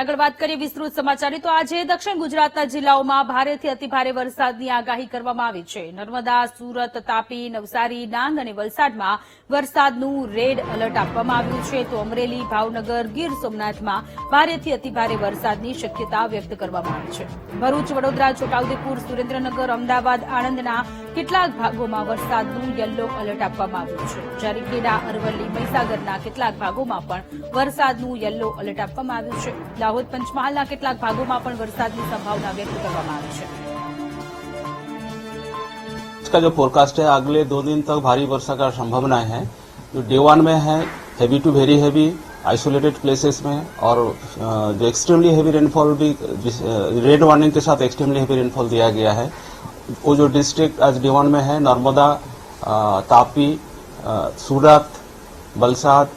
આગળ વાત કરીએ વિસ્તૃત સમાચારની તો આજે દક્ષિણ ગુજરાતના જિલ્લાઓમાં ભારેથી અતિભારે વરસાદની આગાહી કરવામાં આવી છે। નર્મદા, સુરત, તાપી, નવસારી, ડાંગ અને વલસાડમાં વરસાદનું રેડ એલર્ટ આપવામાં આવ્યું છે, તો અમરેલી, ભાવનગર, ગીર સોમનાથમાં ભારેથી અતિભારે વરસાદની શક્યતા વ્યક્ત કરવામાં આવી છે। ભરૂચ, વડોદરા, છોટાઉદેપુર, સુરેન્દ્રનગર, અમદાવાદ, આણંદના કેટલાક ભાગોમાં વરસાદનું યલો એલર્ટ આપવામાં આવ્યું છે, જ્યારે ખેડા, અરવલ્લી, મહીસાગરના કેટલાક ભાગોમાં પણ વરસાદનું યલો એલર્ટ આપવામાં આવ્યું છે। દાહોદ, પંચમહાલના કેટલાક ભાગોમાં પણ વરસાદની સંભાવના व्यक्त કરવામાં આવી છે। इसका जो फोरकास्ट है अगले 2 दिन तक भारी वर्षा का संभावना है। जो डे 1 में है heavy to very heavy isolated places में, और जो एक्सट्रीमली हेवी रेनफॉल भी रेड वार्निंग के साथ एक्सट्रीमली हेवी रेनफॉल दिया गया है। वो जो डिस्ट्रिक्ट आज डे 1 में है नर्मदा, तापी, सूरत, वलसाड,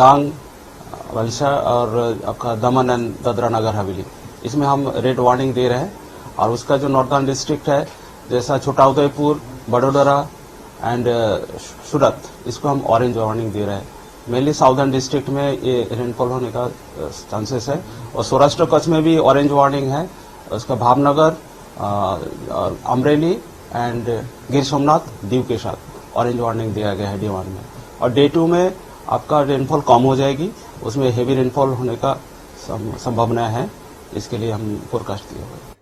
डांग, वलसाड और आपका दमन एंड दादरा नगर हवेली, इसमें हम रेड वार्निंग दे रहे हैं। और उसका जो नॉर्दर्न डिस्ट्रिक्ट है जैसा छोटाउदेपुर, बड़ोदरा एंड सूरत, इसको हम ऑरेंज वार्निंग दे रहे हैं। मेनली साउदर्न डिस्ट्रिक्ट में ये रेनफॉल होने का चांसेस है। और सौराष्ट्र कच्छ में भी ऑरेंज वार्निंग है। उसका भावनगर और अमरेली एंड गिर सोमनाथ, दीव के साथ ऑरेंज वार्निंग दिया गया है डे 1 में। और डे 2 में आपका रेनफॉल कम हो जाएगी, उसमें हेवी रेनफॉल होने का संभावना है। इसके लिए हम फोरकास्ट दिए हुए हैं।